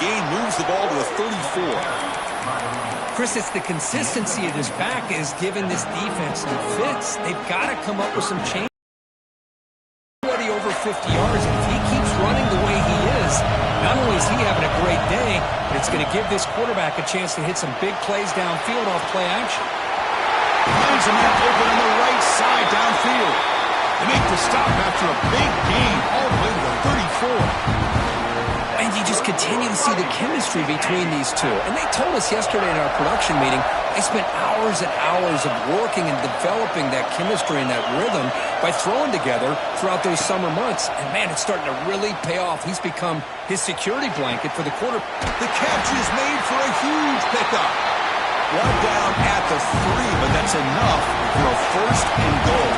gain moves the ball to the 34. Chris, it's the consistency of this back is giving this defense some fits. They've got to come up with some change. Already over 50 yards, and if he keeps running the way he is, not only is he having a great day, but it's going to give this quarterback a chance to hit some big plays downfield off play action. Finds a man open on the right side downfield. They make the stop after a big gain all the way to the 34. And you just continue to see the chemistry between these two. And they told us yesterday in our production meeting, they spent hours and hours of working and developing that chemistry and that rhythm by throwing together throughout those summer months. And, man, it's starting to really pay off. He's become his security blanket for the quarter. The catch is made for a huge pickup. One down at the 3, but that's enough for a first and goal.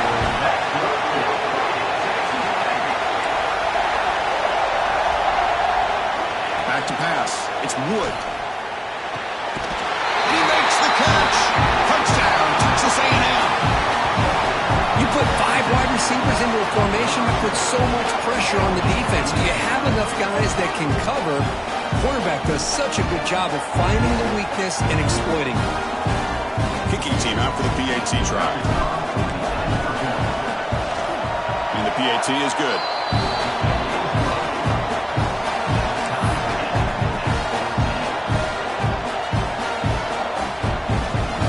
Back to pass. It's Wood. He makes the catch. Touchdown, Texas A&M. You put 5 wide receivers into a formation that puts so much pressure on the defense. Do you have enough guys that can cover? The quarterback does such a good job of finding the weakness and exploiting it. Kicking team out for the PAT try. And the PAT is good.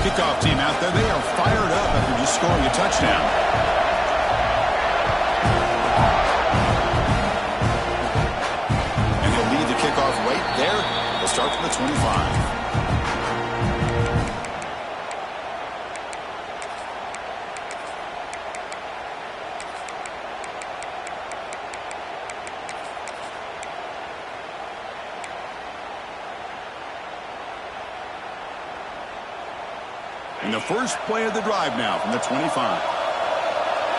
Kickoff team out there. They are fired up after just scoring a touchdown. And they'll lead the kickoff right there. They'll start from the 25. And the first play of the drive now from the 25.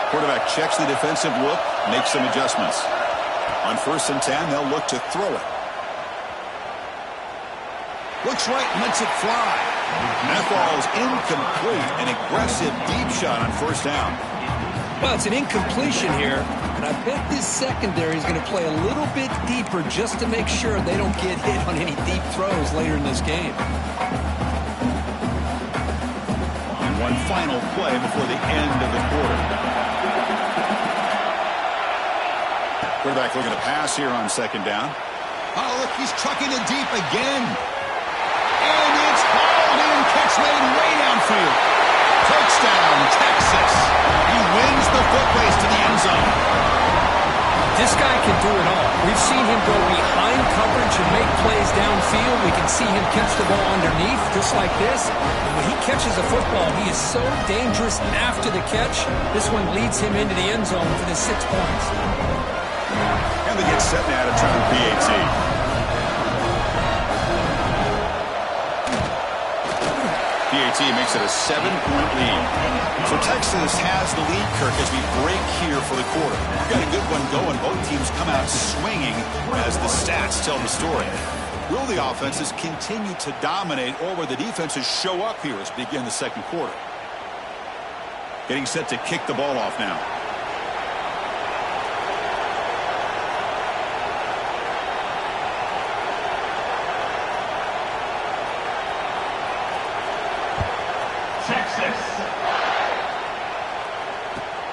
Quarterback checks the defensive look, makes some adjustments. On 1st and 10, they'll look to throw it. Looks right and lets it fly. That ball is incomplete. An aggressive deep shot on 1st down. Well, it's an incompletion here, and I bet this secondary is going to play a little bit deeper just to make sure they don't get hit on any deep throws later in this game. One final play before the end of the quarter. Quarterback looking to pass here on 2nd down. Oh, look, he's trucking it deep again. And it's hauled in. Catch made way downfield. Touchdown, Texas. He wins the foot race to the end zone. This guy can do it all. We've seen him go behind coverage and make plays downfield. We can see him catch the ball underneath, just like this. And when he catches a football, he is so dangerous after the catch. This one leads him into the end zone for the 6 points. And they get set now to try the PAT. PAT makes it a 7-point lead. So Texas has the lead, Kirk, as we break here for the quarter. We've got a good one going. Both teams come out swinging as the stats tell the story. Will the offenses continue to dominate, or will the defenses show up here as we begin the 2nd quarter? Getting set to kick the ball off now.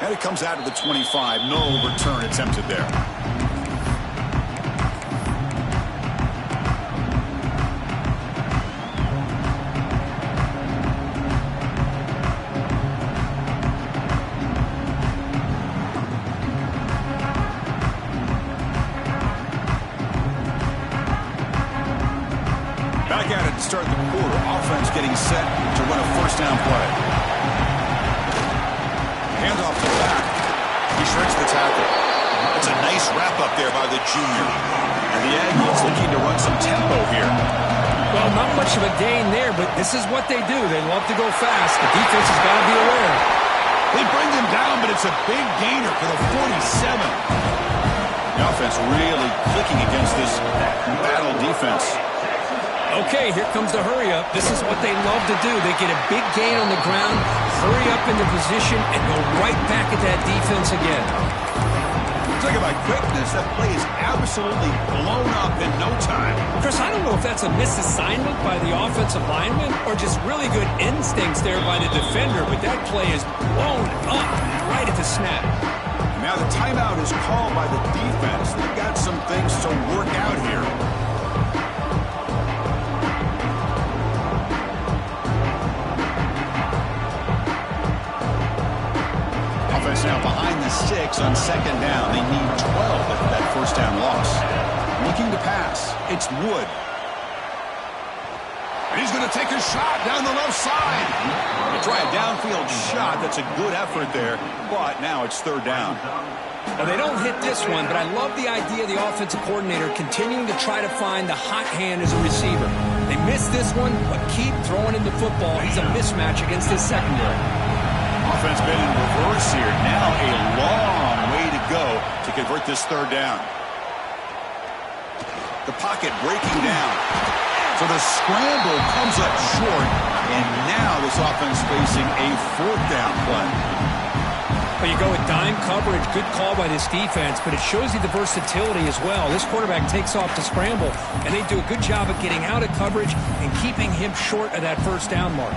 And it comes out of the 25. No return attempted there. Back at it to start the quarter. Offense getting set to run a 1st down play. Handoff to the back. He shrinks the tackle. It's a nice wrap-up there by the junior. And the Aggies looking to run some tempo here. Well, not much of a gain there, but this is what they do. They love to go fast. The defense has got to be aware. They bring them down, but it's a big gainer for the 47. The offense really clicking against this battle defense. Okay, here comes the hurry-up. This is what they love to do. They get a big gain on the ground, hurry up into position, and go right back at that defense again. Talk about quickness. That play is absolutely blown up in no time. Chris, I don't know if that's a misassignment by the offensive lineman or just really good instincts there by the defender, but that play is blown up right at the snap. Now the timeout is called by the defense. They've got some things to work out here. Offense now behind the 6 on second down. They need 12 after that first down loss. Looking to pass. It's Wood. And he's going to take a shot down the left side. They try a downfield shot. That's a good effort there, but now it's third down. Well, they don't hit this one, but I love the idea of the offensive coordinator continuing to try to find the hot hand as a receiver. They missed this one, but keep throwing him the football. He's a mismatch against his secondary. Offense been in reverse here. Now a long way to go to convert this third down. The pocket breaking down. So the scramble comes up short, and now this offense facing a fourth down play. Well, you go with dime coverage. Good call by this defense, but it shows you the versatility as well. This quarterback takes off to scramble, and they do a good job of getting out of coverage and keeping him short of that first down mark.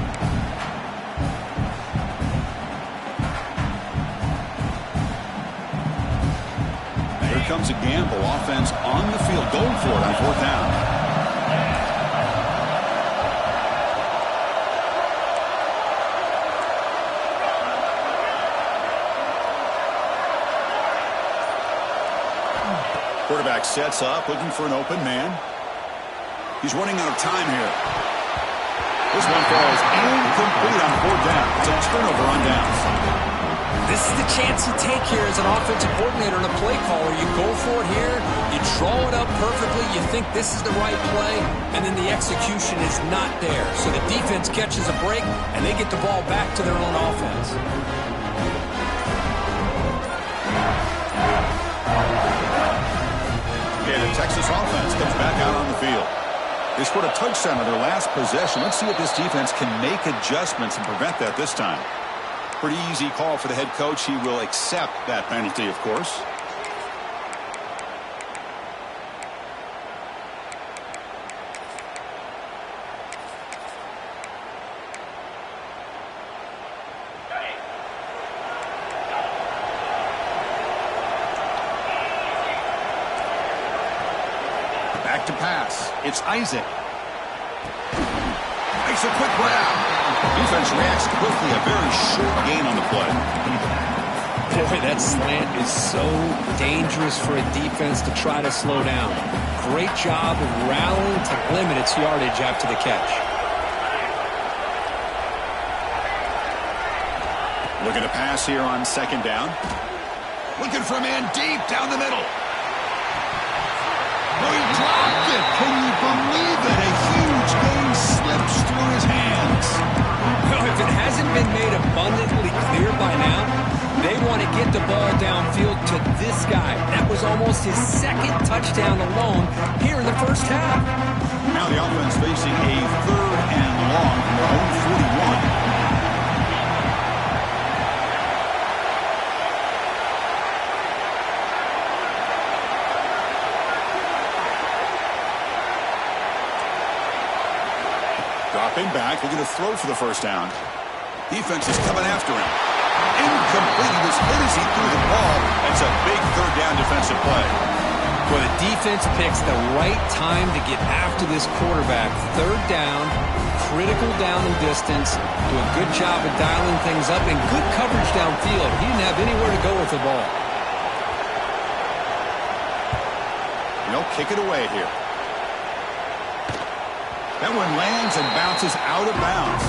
Here comes a gamble. Offense on the field, going for it on fourth down. Quarterback sets up, looking for an open man. He's running out of time here. This one falls incomplete on fourth down. It's a turnover on downs. This is the chance you take here as an offensive coordinator and a play caller. You go for it here, you draw it up perfectly, you think this is the right play, and then the execution is not there. So the defense catches a break, and they get the ball back to their own offense. And the Texas offense comes back out on the field. They scored a touchdown on their last possession. Let's see if this defense can make adjustments and prevent that this time. Pretty easy call for the head coach. He will accept that penalty, of course. Back to pass. It's Isaac. Makes a quick grab. Defense reacts quickly. A very short gain on the play. Boy, that slant is so dangerous for a defense to try to slow down. Great job of rallying to limit its yardage after the catch. Looking to pass here on second down. Looking for a man deep down the middle. Oh, he dropped it. Can you believe it? A huge gain slips through his hands. Well, if it hasn't been made abundantly clear by now, they want to get the ball downfield to this guy. That was almost his second touchdown alone here in the first half. Now the offense facing a third and long from their own 41. Dropping back, looking to throw for the first down. Defense is coming after him. Incomplete. He was hit as he threw the ball. That's a big third down defensive play. Well, the defense picks the right time to get after this quarterback. Third down, critical down and distance. Do a good job of dialing things up and good coverage downfield. He didn't have anywhere to go with the ball. Kick it away here. That one lands and bounces out of bounds.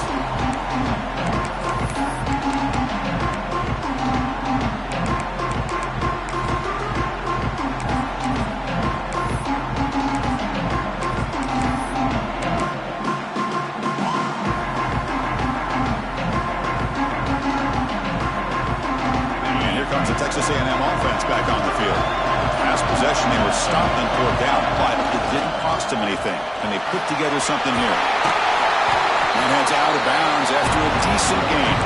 And here comes the Texas A&M offense back on the field. Last possession, they were stopped and poured down, but it didn't cost them anything, and they put together something here. And heads out of bounds after a decent game.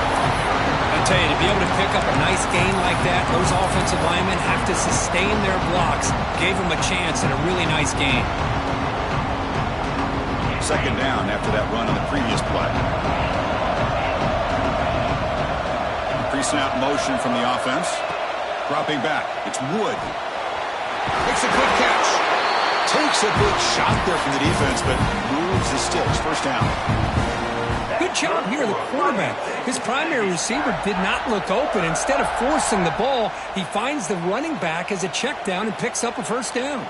And tell you, to be able to pick up a nice gain like that, those offensive linemen have to sustain their blocks. Gave them a chance and a really nice gain. Second down after that run on the previous play. Pre-snap motion from the offense. Dropping back. It's Wood. Makes a quick catch. Takes a big shot there from the defense, but moves the sticks. First down. Good job here, the quarterback. His primary receiver did not look open. Instead of forcing the ball, he finds the running back as a check down and picks up a first down.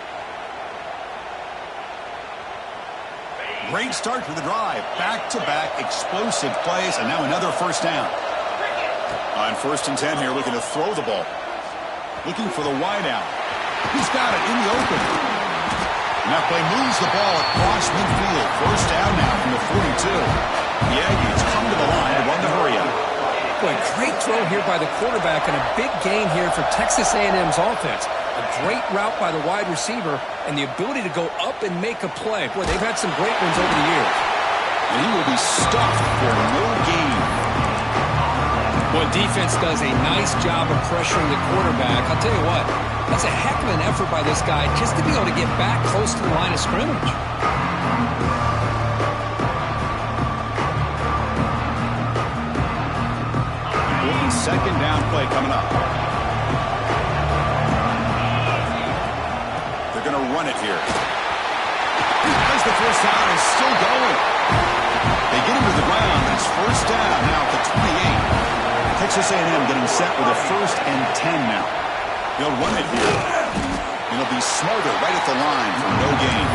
Great start to the drive. Back-to-back explosive plays, and now another first down. On 1st and 10 here, looking to throw the ball. Looking for the wide out. He's got it in the open. And that play moves the ball across midfield. First down now from the 42. The Aggies come to the line to run the hurry up. Boy, great throw here by the quarterback and a big gain here for Texas A&M's offense. A great route by the wide receiver and the ability to go up and make a play. Boy, they've had some great ones over the years. And he will be stuffed for no gain. Boy, defense does a nice job of pressuring the quarterback. I'll tell you what, that's a heck of an effort by this guy just to be able to get back close to the line of scrimmage. Second down play coming up. They're going to run it here. As the first down is still going. They get him to the ground. It's first down now at the 28. Texas A&M getting set with a 1st and 10 now. They'll run it here. And it'll be smarter right at the line for no gain.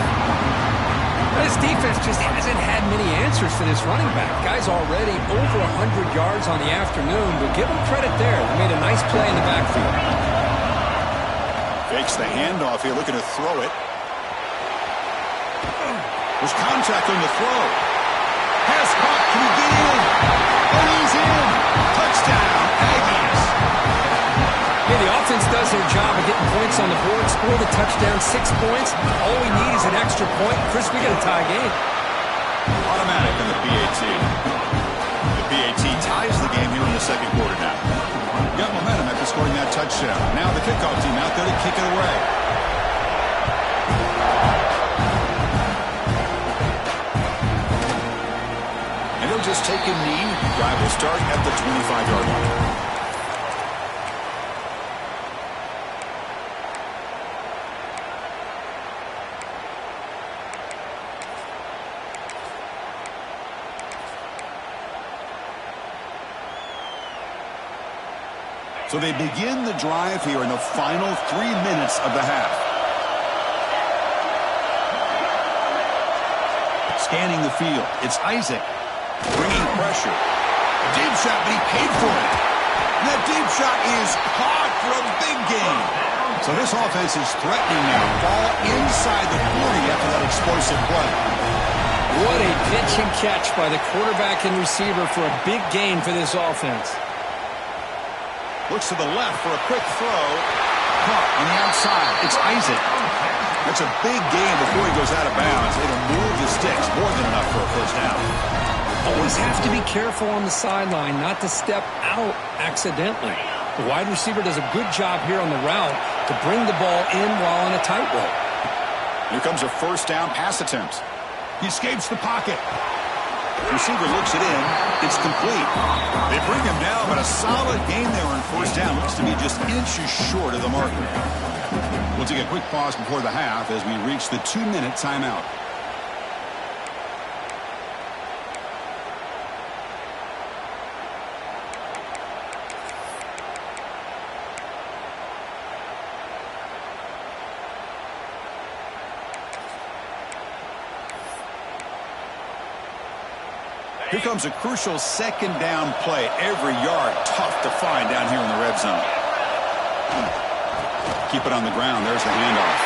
This defense just hasn't had many answers for this running back. Guy's already over 100 yards on the afternoon, but give him credit there. They made a nice play in the backfield. Fakes the handoff here, looking to throw it. There's contact on the throw. Pass caught. Can he get in? Oh, he's in. Touchdown, Aggies. Yeah, the offense does their job of getting points on the board, score the touchdown, 6 points. All we need is an extra point. Chris, we got a tie game. Automatic in the PAT. The PAT ties the game here in the second quarter now. Got momentum after scoring that touchdown. Now the kickoff team out there to kick it away. And he'll just take a knee. Drive will start at the 25-yard line. So they begin the drive here in the final 3 minutes of the half. Scanning the field. It's Isaac. Bringing pressure. Deep shot, but he paid for it. And that deep shot is caught for a big gain. So this offense is threatening now. Ball inside the 40 after that explosive play. What a pitch and catch by the quarterback and receiver for a big gain for this offense. Looks to the left for a quick throw. Caught on the outside. It's Isaac. That's a big gain before he goes out of bounds. It'll move the sticks. More than enough for a first down. Always have to be careful on the sideline not to step out accidentally. The wide receiver does a good job here on the route to bring the ball in while on a tightrope. Here comes a first down pass attempt. He escapes the pocket. Receiver looks it in. It's complete. They bring him down, but a solid gain there on first down. Looks to be just inches short of the marker. We'll take a quick pause before the half as we reach the 2-minute timeout. Here comes a crucial second down play. Every yard tough to find down here in the red zone. Keep it on the ground. There's the handoff.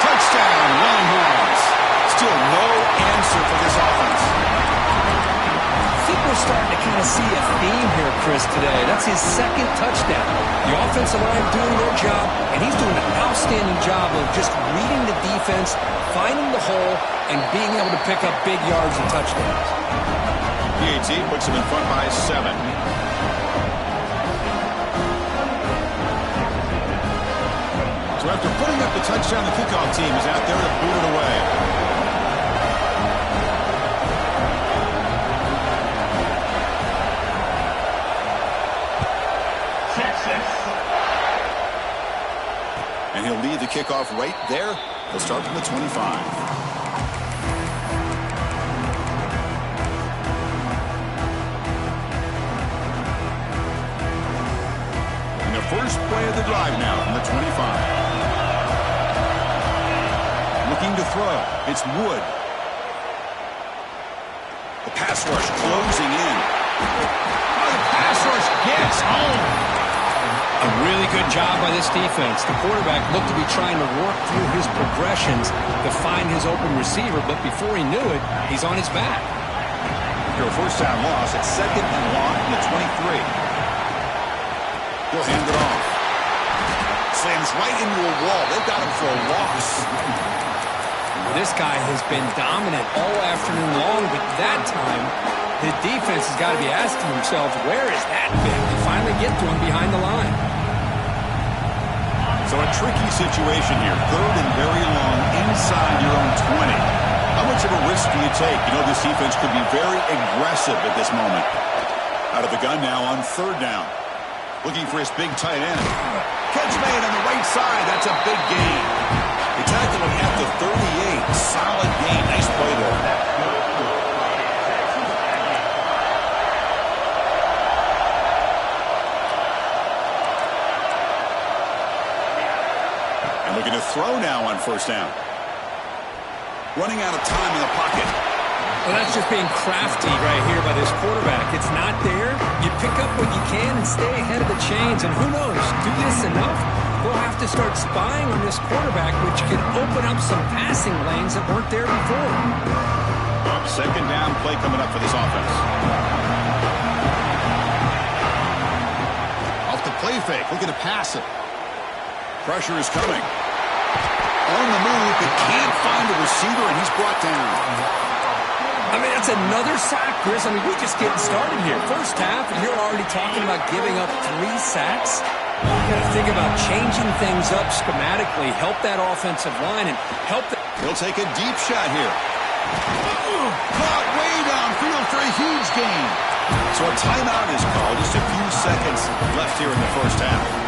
Touchdown, Longhorns. Still no answer for this offense. I think we're starting to kind of see a theme here, Chris, today. That's his second touchdown. The offensive line doing their job, and he's doing an outstanding job of just reading the defense, finding the hole, and being able to pick up big yards and touchdowns. PAT puts him in front by 7. So after putting up the touchdown, the kickoff team is out there to boot it away. And he'll lead the kickoff right there. He'll start from the 25. First play of the drive now from the 25. Looking to throw. It's Wood. The pass rush closing in. Oh, the pass rush gets home. A really good job by this defense. The quarterback looked to be trying to work through his progressions to find his open receiver, but before he knew it, he's on his back. Your first down loss at 2nd and long from the 23. He'll hand it off. Slams right into a wall. They've got him for a loss. This guy has been dominant all afternoon long, but that time, the defense has got to be asking themselves, where is that bit? They finally get to him behind the line. So a tricky situation here. 3rd and very long inside your own 20. How much of a risk do you take? You know this defense could be very aggressive at this moment. Out of the gun now on 3rd down. Looking for his big tight end. Catch made on the right side. That's a big gain. They tackle him at the 38. Solid gain. Nice play there. And looking to throw now on 1st down. Running out of time in the pocket. Well, that's just being crafty right here by this quarterback. It's not there. You pick up what you can and stay ahead of the chains. And who knows, do this enough, they'll have to start spying on this quarterback, which could open up some passing lanes that weren't there before. 2nd down play coming up for this offense. Off the play fake, looking to pass it. Pressure is coming. On the move, but can't find a receiver, and he's brought down. I mean, that's another sack, Chris. I mean, we're just getting started here. First half, and you're already talking about giving up 3 sacks. You got to think about changing things up schematically, help that offensive line, and help the... He'll take a deep shot here. Caught way downfield for a huge gain. So a timeout is called. Just a few seconds left here in the first half.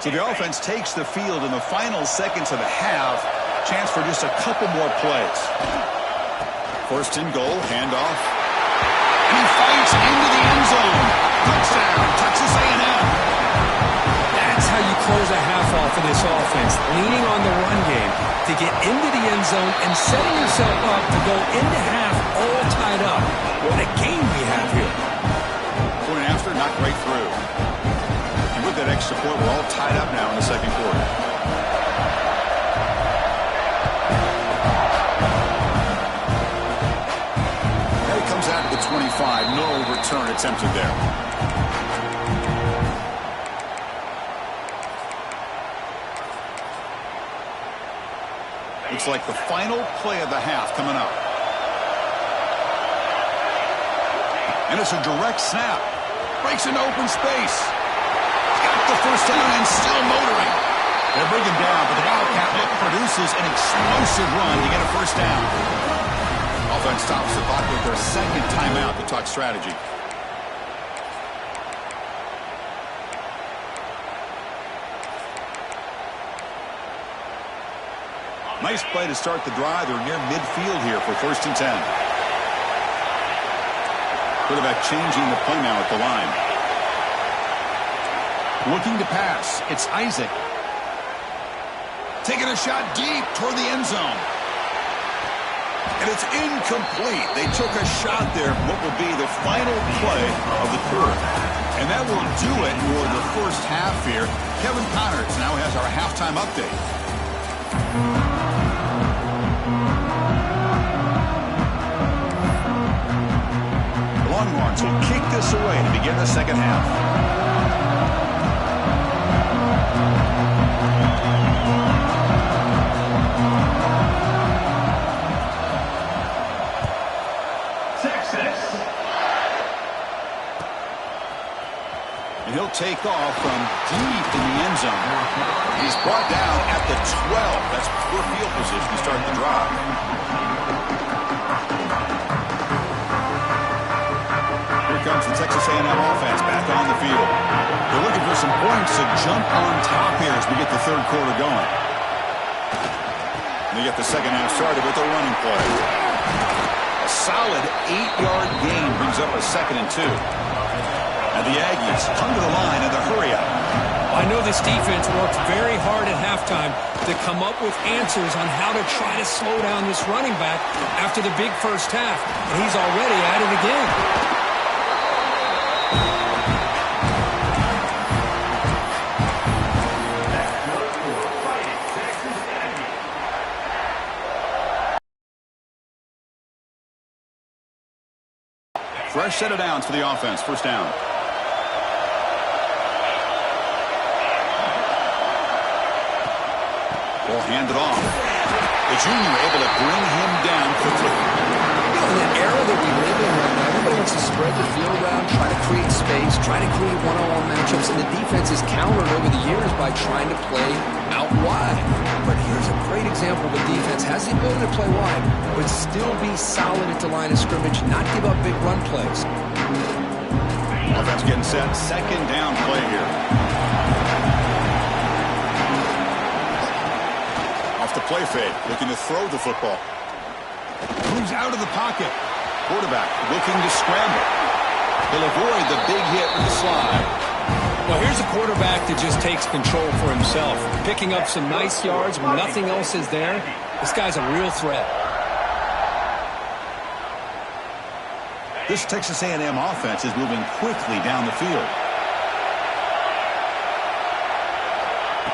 So the offense takes the field in the final seconds of the half. Chance for just a couple more plays. 1st and goal, handoff. And he fights into the end zone. Touchdown, Texas A&M. That's how you close a half off of this offense, leaning on the run game to get into the end zone and setting yourself up to go into half all tied up. What a game we have here. Point after, knocked right through. With that extra point, we're all tied up now in the 2nd quarter. Now he comes out to the 25. No return attempted there. Looks like the final play of the half coming up. And it's a direct snap. Breaks into open space. The first down and still motoring. They'll bring him down, but the Wildcat look produces an explosive run to get a first down. Offense stops the clock with their 2nd timeout to talk strategy. Nice play to start the drive. They're near midfield here for 1st and 10. Quarterback changing the play now at the line. Looking to pass. It's Isaac. Taking a shot deep toward the end zone. And it's incomplete. They took a shot there for what will be the final play of the quarter. And that will do it for the first half here. Kevin Connors now has our halftime update. The Longhorns will kick this away to begin the second half. And he'll take off from deep in the end zone. He's brought down at the 12. That's poor field position to start the drive. Here comes the Texas A&M offense back on the field. They're looking for some points to jump on top here as we get the third quarter going. And they get the second half started with a running play. A solid 8-yard gain brings up a 2nd and 2. And the Aggies come to the line in the hurry up. I know this defense worked very hard at halftime to come up with answers on how to try to slow down this running back after the big first half. And he's already at it again. Fresh set of downs for the offense. First down. Ball handed off. The junior able to bring him down quickly. In the era that we live in right now, everybody wants to spread the field around, try to create space, try to create one-on-one matchups, and the defense is countered over the years by trying to play out wide. But here's a great example of a defense has the ability to play wide, but still be solid at the line of scrimmage, not give up big run plays. Offense getting set. Second down play here. Off the play fake, looking to throw the football. Moves out of the pocket. Quarterback looking to scramble. He'll avoid the big hit with the slide. Well, here's a quarterback that just takes control for himself, picking up some nice yards when nothing else is there. This guy's a real threat. This Texas A&M offense is moving quickly down the field.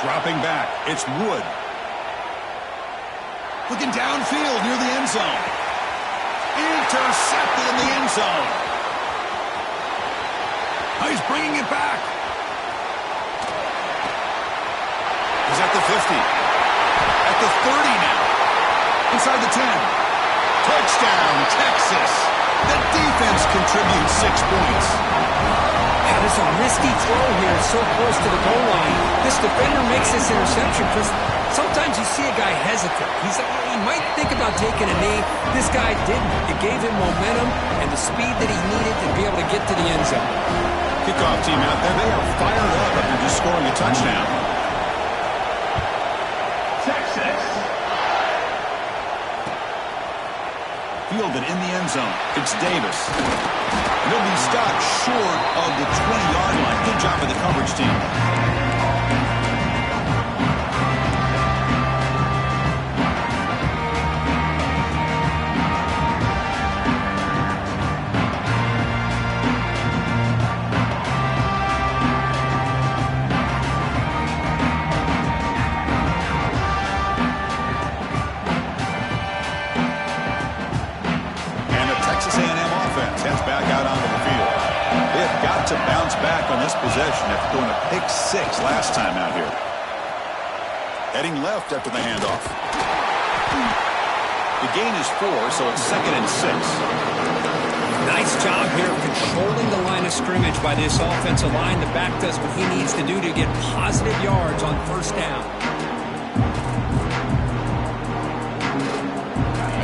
Dropping back, it's Wood. Looking downfield near the end zone. Intercepted in the end zone. Now he's bringing it back. He's at the 50. At the 30 now. Inside the 10. Touchdown, Texas. The defense contributes 6 points. That is a risky throw here, so close to the goal line. This defender makes this interception because sometimes you see a guy hesitate. He might think about taking a knee. This guy didn't. It gave him momentum and the speed that he needed to be able to get to the end zone. Kickoff team out there, they are fired up after just scoring a touchdown. Texas. Fielded in the end zone. It's Davis. And he'll be stopped short of the 20-yard line. Good job of the coverage team. To bounce back on this possession after throwing a pick 6 last time out here. Heading left after the handoff. The gain is 4, so it's 2nd and 6. Nice job here of controlling the line of scrimmage by this offensive line. The back does what he needs to do to get positive yards on first down.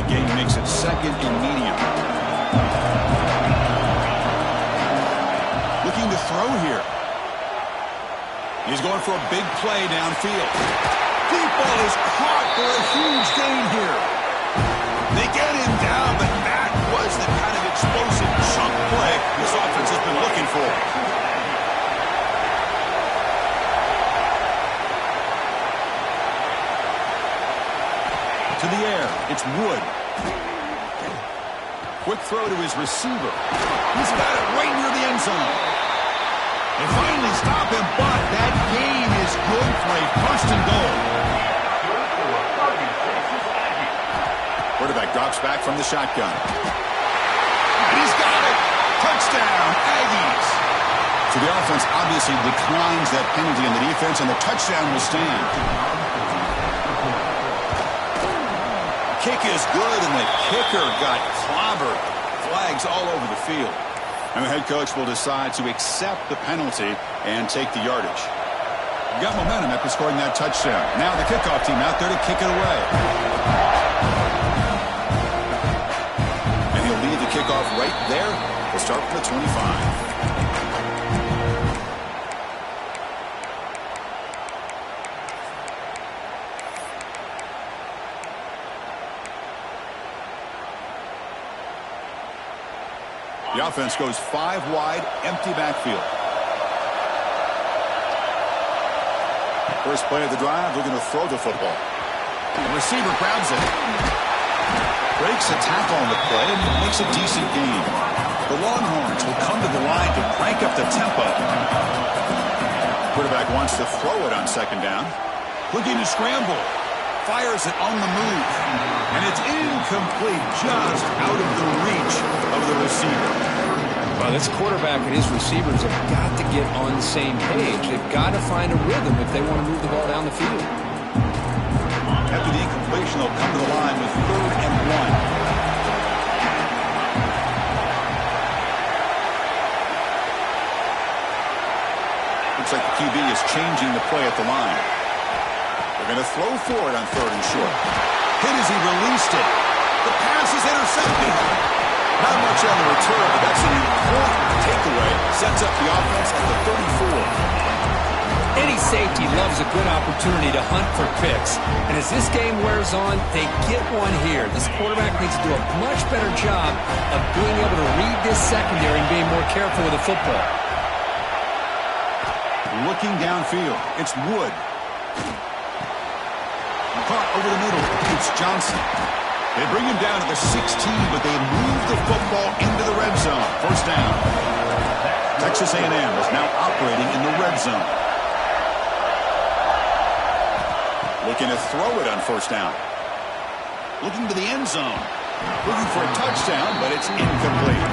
The gain makes it 2nd and medium. Looking to throw here. He's going for a big play downfield. Deep ball is caught for a huge gain here. They get him down, but that was the kind of explosive chunk play this offense has been looking for. To the air, it's Wood. Quick throw to his receiver. He's got it right near the end zone. They finally stop him, but that gain is good for a 1st and goal. Quarterback drops back from the shotgun. And he's got it. Touchdown, Aggies. So the offense obviously declines that penalty in the defense, and the touchdown will stand. Kick is good, and the kicker got clobbered. Flags all over the field. And the head coach will decide to accept the penalty and take the yardage. Got momentum after scoring that touchdown. Now the kickoff team out there to kick it away. And he'll lead the kickoff right there. We'll start from the 25. The offense goes 5 wide, empty backfield. First play of the drive, looking to throw the football. The receiver grabs it. Breaks a tackle on the play and makes a decent gain. The Longhorns will come to the line to crank up the tempo. Quarterback wants to throw it on second down. Looking to scramble. Fires it on the move. And it's incomplete, just out of the reach of the receiver. Well, this quarterback and his receivers have got to get on the same page. They've got to find a rhythm if they want to move the ball down the field. After the incompletion, they'll come to the line with 3rd and 1. Looks like the QB is changing the play at the line. They're going to throw for it on 3rd and short. Hit as he released it. The pass is intercepted. Not much on the return, but that's an important takeaway. Sets up the offense at the 34. Any safety loves a good opportunity to hunt for picks. And as this game wears on, they get one here. This quarterback needs to do a much better job of being able to read this secondary and being more careful with the football. Looking downfield, it's Wood. Caught over the middle, it's Johnson. They bring him down to the 16, but they move the football into the red zone. First down. Texas A&M is now operating in the red zone. Looking to throw it on first down. Looking to the end zone. Looking for a touchdown, but it's incomplete.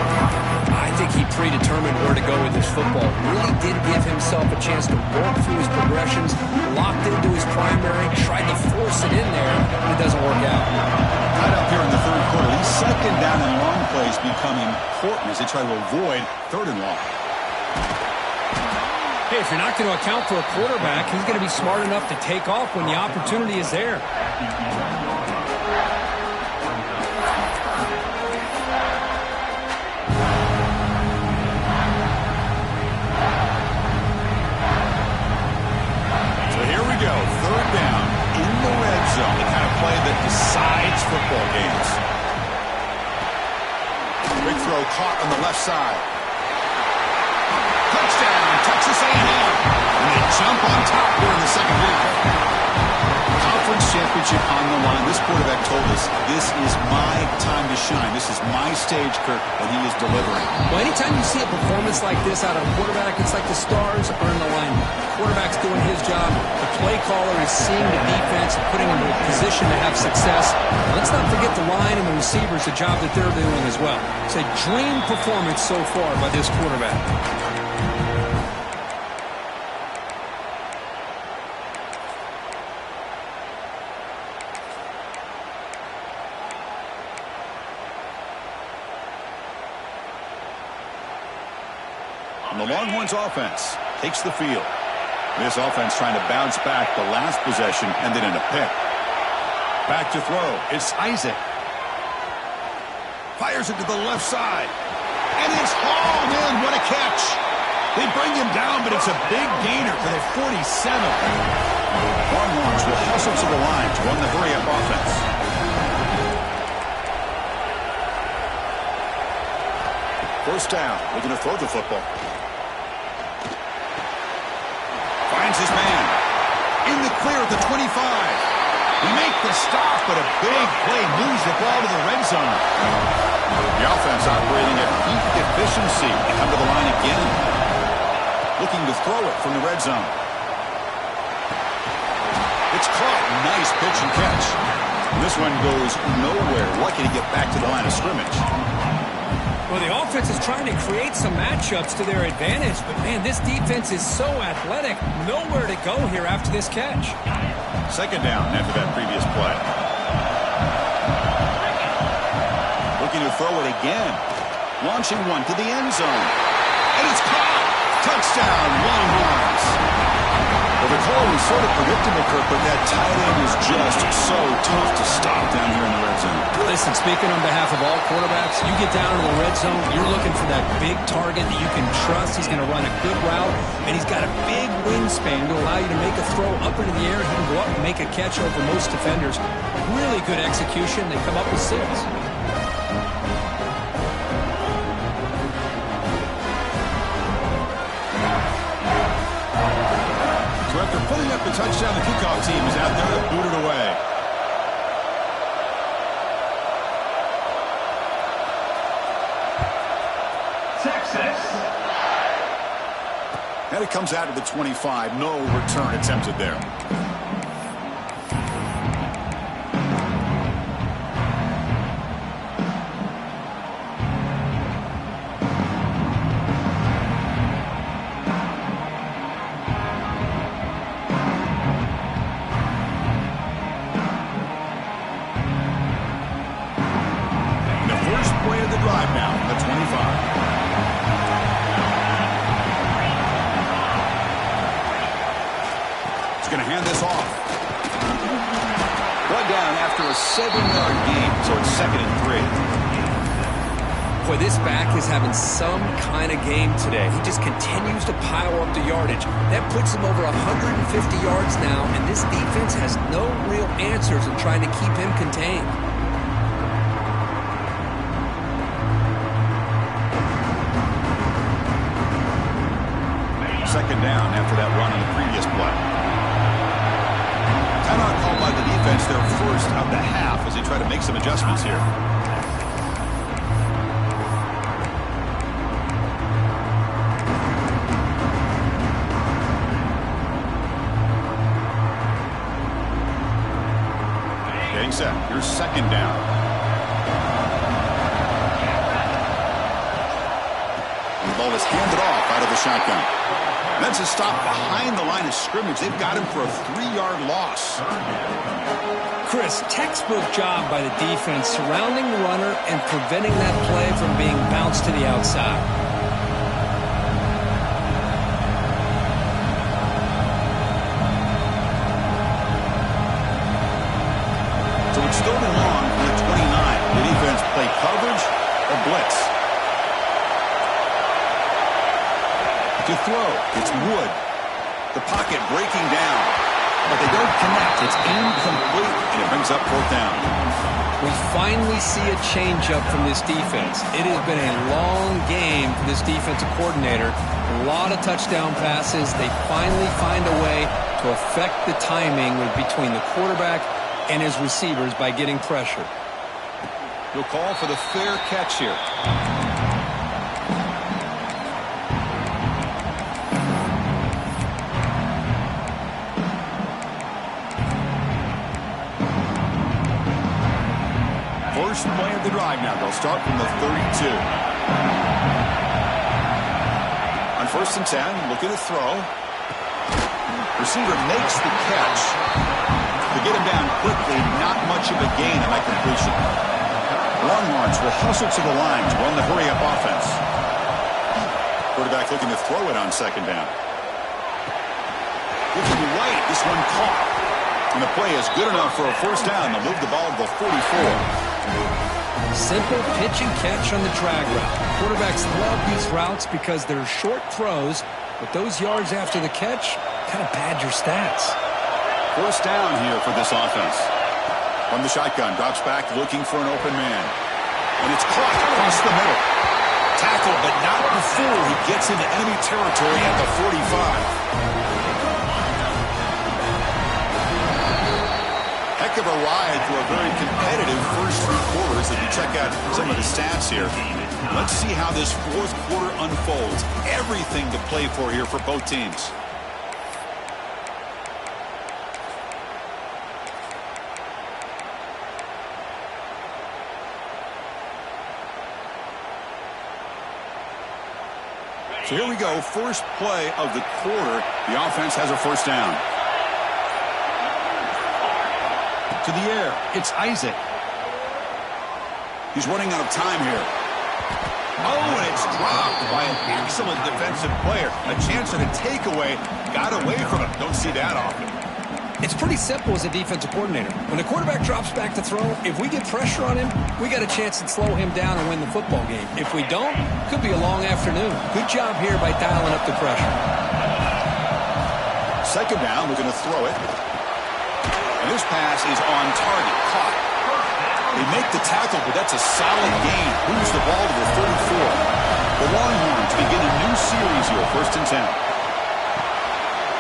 I think he predetermined where to go with this football. Really did give himself a chance to work through his progressions, locked into his primary, tried to force it in there, and it doesn't work out. Tied up here in the 3rd quarter. These second down and long plays become important as they try to avoid 3rd and long. Hey, if you're not going to account for a quarterback, he's going to be smart enough to take off when the opportunity is there. Go. 3rd down in the red zone. The kind of play that decides football games. Big throw caught on the left side. Touchdown, Texas A&M. And they jump on top here in the second half. Conference championship on the line. This quarterback told us, this is my time to shine. This is my stage, Kirk, and he is delivering. Well, anytime you see a performance like this out of a quarterback, it's like the stars are in the line. The quarterback's doing his job. The play caller is seeing the defense and putting them in a position to have success. Let's not forget the line and the receivers, the job that they're doing as well. It's a dream performance so far by this quarterback. And the Longhorns offense takes the field. This offense trying to bounce back. The last possession ended in a pick. Back to throw. It's Isaac. Fires it to the left side. And it's hauled in. What a catch. They bring him down, but it's a big gainer for the 47. Longhorns will hustle to the line to run the hurry-up offense. First down. Looking to throw the football. Finds his man. In the clear at the 25. Make the stop, but a big play moves the ball to the red zone. The offense operating at peak efficiency. They come to the line again. Looking to throw it from the red zone. It's caught. Nice pitch and catch. And this one goes nowhere. Lucky to get back to the line of scrimmage. Well, the offense is trying to create some matchups to their advantage, but, man, this defense is so athletic. Nowhere to go here after this catch. Second down after that previous play. Looking to throw it again. Launching one to the end zone. And it's caught. Touchdown, Longhorns. Well, the call was sort of predictable, Kirk, but that tight end is just so tough to stop down here in the red zone. Listen, speaking on behalf of all quarterbacks, you get down in the red zone, you're looking for that big target that you can trust. He's going to run a good route, and he's got a big wingspan to allow you to make a throw up into the air. He can go up and make a catch over most defenders. Really good execution. They come up with 6. So after putting up the touchdown, the kickoff team is out there to boot it away. Texas. And it comes out to the 25. No return attempted there. Going to hand this off. Brought down after a 7-yard gain, so it's 2nd and 3. Boy, this back is having some kind of game today. He just continues to pile up the yardage. That puts him over 150 yards now, and this defense has no real answers in trying to keep him contained. Second down after that run on the previous play. Timeout called by the defense, their first of the half, as they try to make some adjustments here. Getting set. Here's second down. The ball is handed off out of the shotgun. That's a stop behind the line of scrimmage. They've got him for a 3-yard loss. Chris, textbook job by the defense surrounding the runner and preventing that play from being bounced to the outside. So it's third and long from the 29. The defense play coverage or blitz. To throw, it's Wood. The pocket breaking down, but they don't connect. It's incomplete, and it brings up 4th down. We finally see a changeup from this defense. It has been a long game for this defensive coordinator. A lot of touchdown passes. They finally find a way to affect the timing between the quarterback and his receivers by getting pressure. He'll call for the fair catch here. First play of the drive now. They'll start from the 32. On 1st and 10, looking to throw. Receiver makes the catch. To get him down quickly, not much of a gain on that completion. Longhorns will hustle to the line to run the hurry-up offense. Quarterback looking to throw it on 2nd down. Looking right, this one caught. And the play is good enough for a 1st down. They'll move the ball to the 44. Simple pitch and catch on the drag route. Quarterbacks love these routes because they're short throws, but those yards after the catch kind of pad your stats. 1st down here for this offense. From the shotgun, drops back looking for an open man. And it's caught across the middle. Tackled, but not before he gets into enemy territory at the 45. Heck of a ride through a very competitive first 3 quarters. If you check out some of the stats here, let's see how this 4th quarter unfolds. Everything to play for here for both teams. So here we go, first play of the quarter. The offense has a first down. To the air, it's Isaac. He's running out of time here. Oh, and it's dropped by an excellent defensive player. A chance at a takeaway. Got away from him. Don't see that often. It's pretty simple as a defensive coordinator. When the quarterback drops back to throw, if we get pressure on him, we got a chance to slow him down and win the football game. If we don't, could be a long afternoon. Good job here by dialing up the pressure. Second down, we're going to throw it. And this pass is on target, caught. They make the tackle, but that's a solid gain. Moves the ball to the 34. The Longhorns begin a new series here, 1st and 10.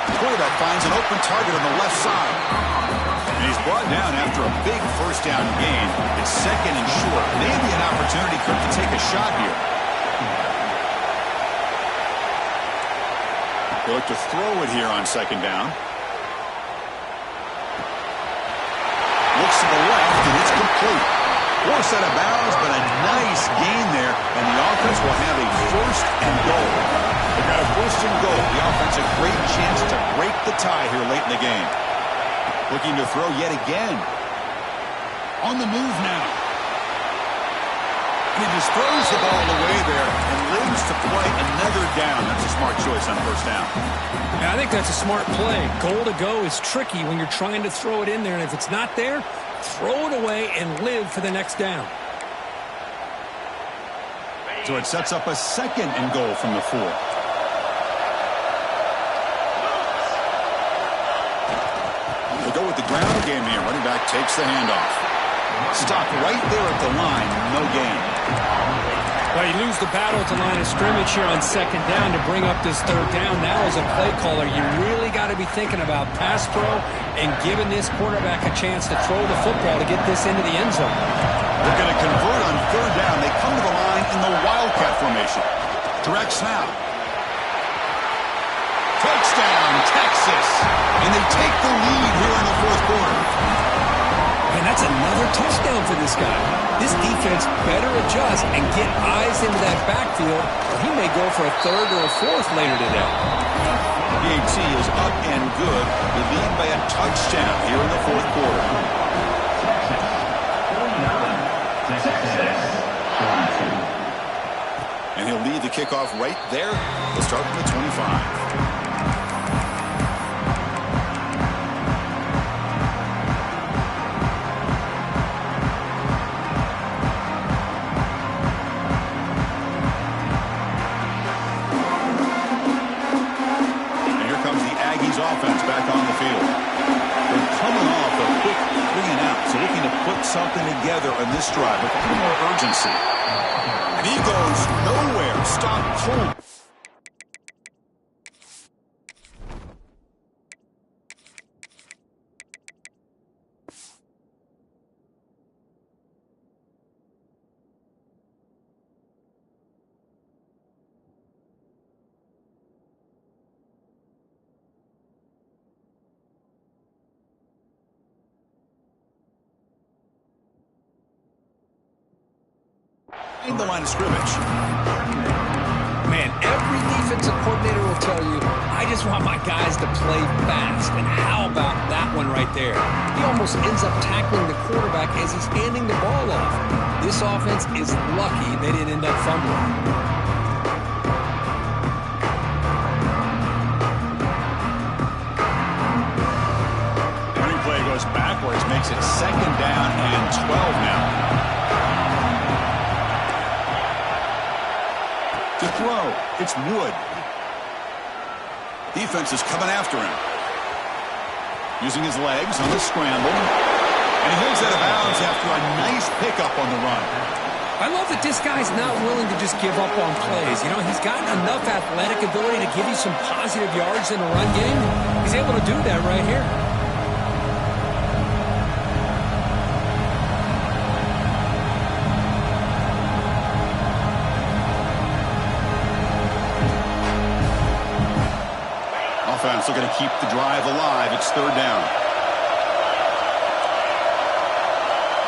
The quarterback finds an open target on the left side. And he's brought down after a big first down gain. It's 2nd and short. Maybe an opportunity to take a shot here. They look to throw it here on 2nd down. Looks to the left, and it's complete. Forced out of bounds, but a nice gain there, and the offense will have a 1st and goal. They've got a 1st and goal. The offense a great chance to break the tie here late in the game. Looking to throw yet again. On the move now. He just throws the ball away there and lives to play another down. That's a smart choice on 1st down. Yeah, I think that's a smart play. Goal to go is tricky when you're trying to throw it in there, and if it's not there, throw it away and live for the next down. So it sets up a 2nd and goal from the 4. They go with the ground game here. Running back takes the handoff. Stop right there at the line. No gain. Well, you lose the battle at the line of scrimmage here on 2nd down to bring up this 3rd down. Now, as a play caller, you really got to be thinking about pass pro and giving this quarterback a chance to throw the football to get this into the end zone. They're going to convert on 3rd down. They come to the line in the Wildcat formation. Direct snap. Touchdown, Texas. And they take the lead here in the 4th quarter. And that's another touchdown for this guy. This defense better adjust and get eyes into that backfield, or he may go for a 3rd or a 4th later today. The AT is up and good. They lead by a touchdown here in the 4th quarter. And he'll lead the kickoff right there. We'll start from the 25. Offense back on the field. They're coming off a quick 3-and-out, so looking to put something together on this drive with a little more urgency. And he goes nowhere. Stop cold. In the line of scrimmage. Man, every defensive coordinator will tell you, I just want my guys to play fast. And how about that one right there? He almost ends up tackling the quarterback as he's handing the ball off. This offense is lucky they didn't end up fumbling. Running play goes backwards, makes it 2nd down and 12 now. To throw, it's Wood. Defense is coming after him. Using his legs on the scramble. And he moves out of bounds after a nice pickup on the run. I love that this guy's not willing to just give up on plays. You know, he's got enough athletic ability to give you some positive yards in a run game. He's able to do that right here. Offense looking to keep the drive alive. It's 3rd down.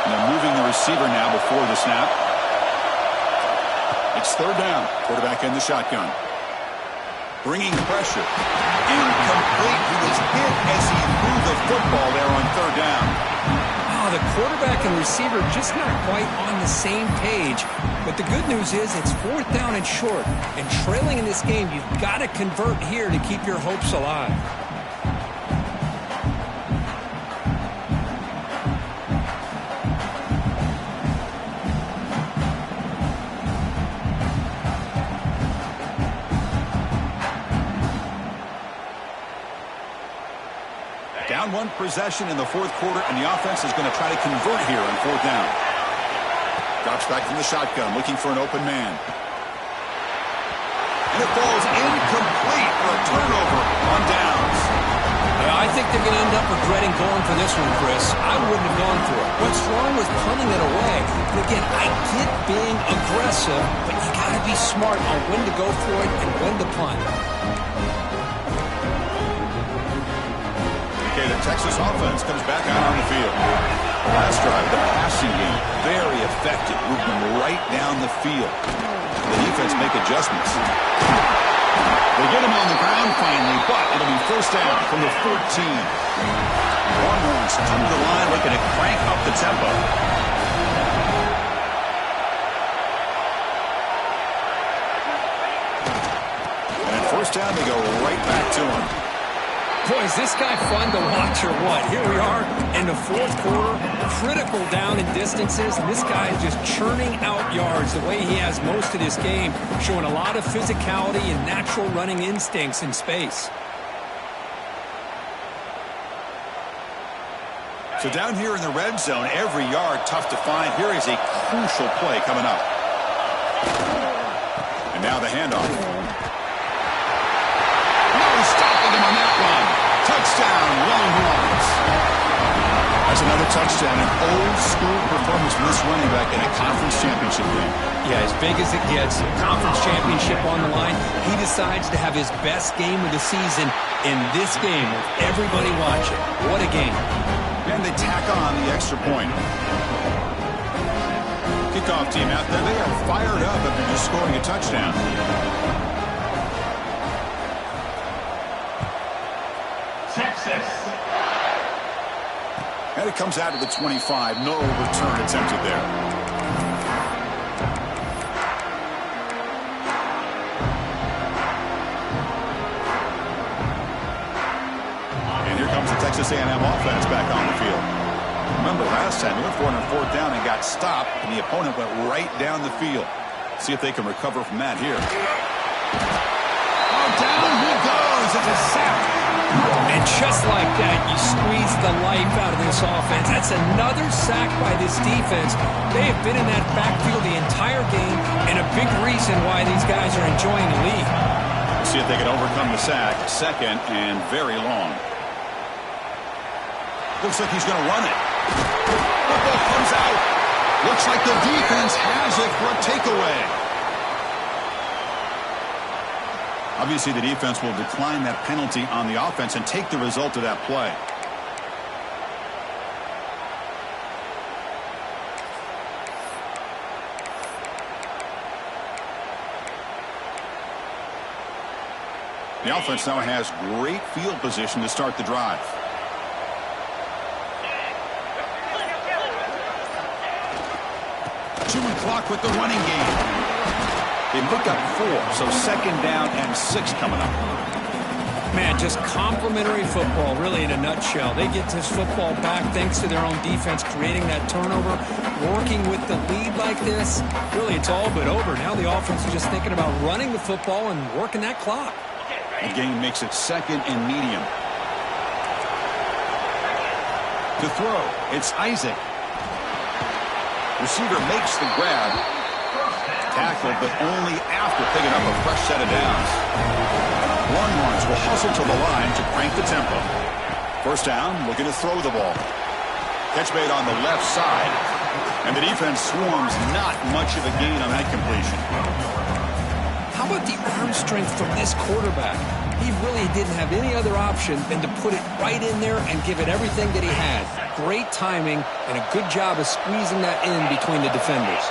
And they're moving the receiver now before the snap. It's 3rd down. Quarterback in the shotgun. bringing pressure. Incomplete. He was hit as he threw the football there on third down. Oh, the quarterback and receiver just not quite on the same page. But the good news is it's fourth down and short. And trailing in this game, you've got to convert here to keep your hopes alive. Down one possession in the fourth quarter, and the offense is going to try to convert here on fourth down. Drops back from the shotgun, looking for an open man. And it falls incomplete for a turnover on downs. I think they're going to end up regretting going for this one, Chris. I wouldn't have gone for it. What's wrong with punting it away? And again, I get being aggressive, but you got to be smart on when to go for it and when to punt. Okay, the Texas offense comes back out on the field. Last drive, the passing game, very effective, moving them right down the field. The defense make adjustments. They get him on the ground finally, but it'll be first down from the 14. Longhorns come to the line looking to crank up the tempo. And at first down, they go right back to him. Boy, is this guy fun to watch or what? Here we are in the fourth quarter, critical down in distances, and this guy is just churning out yards the way he has most of this game, showing a lot of physicality and natural running instincts in space. So down here in the red zone, every yard tough to find. Here is a crucial play coming up. And now the handoff. Stopping him on that one. Touchdown, Longhorns. That's another touchdown, an old-school performance from this running back in a conference championship game. Yeah, as big as it gets, conference championship on the line, he decides to have his best game of the season in this game with everybody watching. What a game. And they tack on the extra point. Kickoff team out there, they are fired up after just scoring a touchdown. Texas. And it comes out to the 25. No return attempted there. And here comes the Texas A&M offense back on the field. Remember last time, they went for it on fourth down and got stopped, and the opponent went right down the field. See if they can recover from that here. Oh, down he goes. It's a sack. And just like that, you squeeze the life out of this offense. That's another sack by this defense. They have been in that backfield the entire game, and a big reason why these guys are enjoying the lead. See if they can overcome the sack. Second and very long. Looks like he's going to run it. Football comes out. Looks like the defense has it for a takeaway. Obviously, the defense will decline that penalty on the offense and take the result of that play. The offense now has great field position to start the drive. Chewing clock with the running game. They pick up 4, so second down and 6 coming up. Man, just complimentary football, really, in a nutshell. They get this football back thanks to their own defense, creating that turnover, working with the lead like this. Really, it's all but over. Now the offense is just thinking about running the football and working that clock. The game makes it second and medium. To throw, it's Isaac. Receiver makes the grab. Tackled, but only after picking up a fresh set of downs. Longhorns will hustle to the line to crank the tempo. First down, looking to throw the ball. Catch made on the left side. And the defense swarms, not much of a gain on that completion. How about the arm strength from this quarterback? He really didn't have any other option than to put it right in there and give it everything that he had. Great timing and a good job of squeezing that in between the defenders.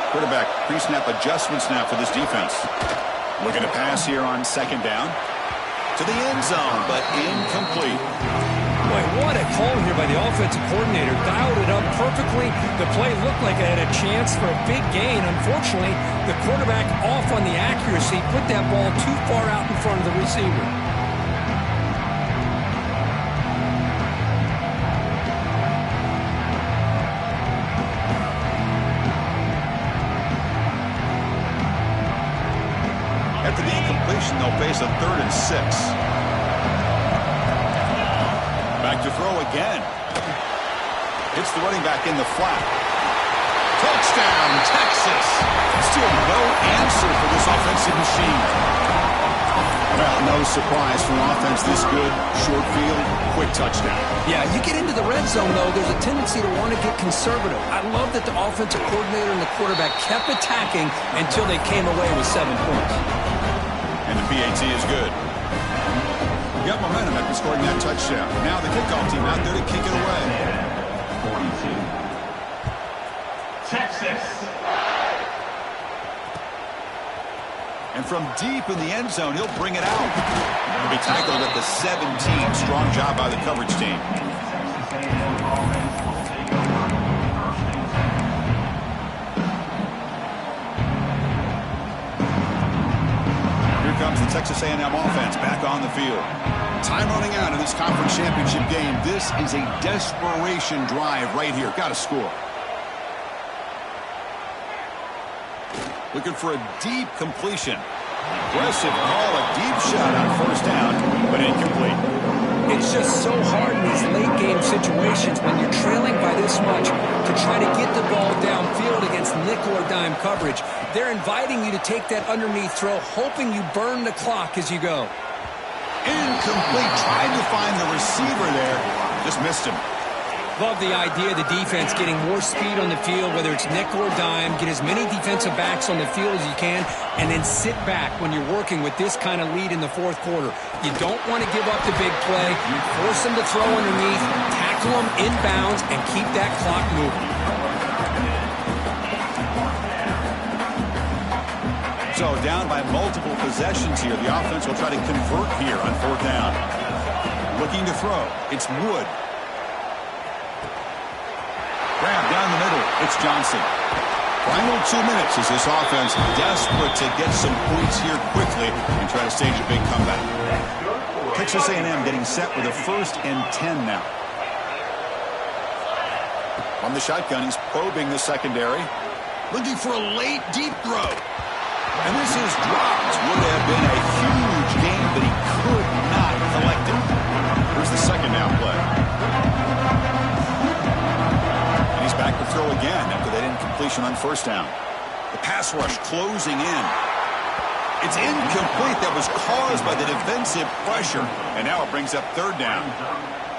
Quarterback pre-snap adjustments now for this defense. Looking to pass here on second down. To the end zone, but incomplete. Boy, what a call here by the offensive coordinator. Dialed it up perfectly. The play looked like it had a chance for a big gain. Unfortunately, the quarterback off on the accuracy, put that ball too far out in front of the receiver. After the incompletion, they'll face a 3rd and 6. Back to throw again. Hits the running back in the flat. Touchdown, Texas. Still no answer for this offensive machine. Well, no surprise for an offense this good. Short field, quick touchdown. Yeah, you get into the red zone, though, there's a tendency to want to get conservative. I love that the offensive coordinator and the quarterback kept attacking until they came away with 7 points. And the PAT is good. Got momentum after scoring that touchdown. Now the kickoff team out there to kick it away. 42. Texas. And from deep in the end zone, he'll bring it out. He'll be tackled at the 17. Strong job by the coverage team. Here comes the Texas A&M offense back on the field. Time running out in this conference championship game. This is a desperation drive right here. Got to score. Looking for a deep completion. Aggressive call, a deep shot on 1st down, but incomplete. It's just so hard in these late-game situations when you're trailing by this much to try to get the ball downfield against nickel or dime coverage. They're inviting you to take that underneath throw, hoping you burn the clock as you go. Incomplete. Tried to find the receiver there. Just missed him. Love the idea of the defense getting more speed on the field, whether it's nickel or dime. Get as many defensive backs on the field as you can, and then sit back when you're working with this kind of lead in the 4th quarter. You don't want to give up the big play. Force them to throw underneath, tackle them inbounds, and keep that clock moving. So down by multiple possessions here. The offense will try to convert here on 4th down. Looking to throw. It's Wood. Grab down the middle. It's Johnson. Final 2 minutes as this offense desperate to get some points here quickly and try to stage a big comeback. Texas A&M getting set with a 1st and 10 now. On the shotgun, he's probing the secondary. Looking for a late deep throw. And this is dropped. Would have been a huge game, but he could not collect it. Here's the 2nd down play. And he's back to throw again after that incompletion on 1st down. The pass rush closing in. It's incomplete. That was caused by the defensive pressure. And now it brings up 3rd down.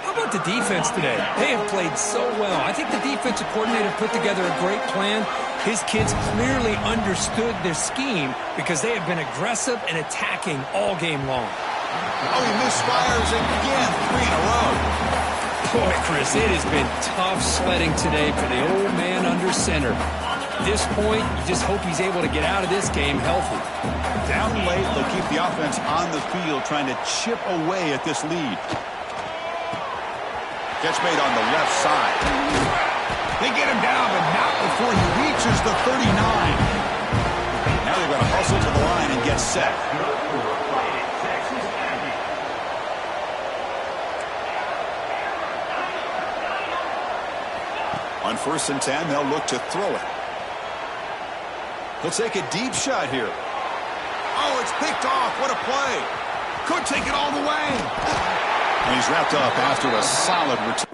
How about the defense today? They have played so well. I think the defensive coordinator put together a great plan. His kids clearly understood their scheme because they have been aggressive and attacking all game long. Oh, he misfires again. 3 in a row. Boy, Chris, it has been tough sledding today for the old man under center. At this point, you just hope he's able to get out of this game healthy. Down late, they'll keep the offense on the field trying to chip away at this lead. Catch made on the left side. They get him down, but not before he reaches the 39. Now they've got to hustle to the line and get set. On 1st and 10, they'll look to throw it. He'll take a deep shot here. Oh, it's picked off. What a play. Could take it all the way. And he's wrapped up after a solid return.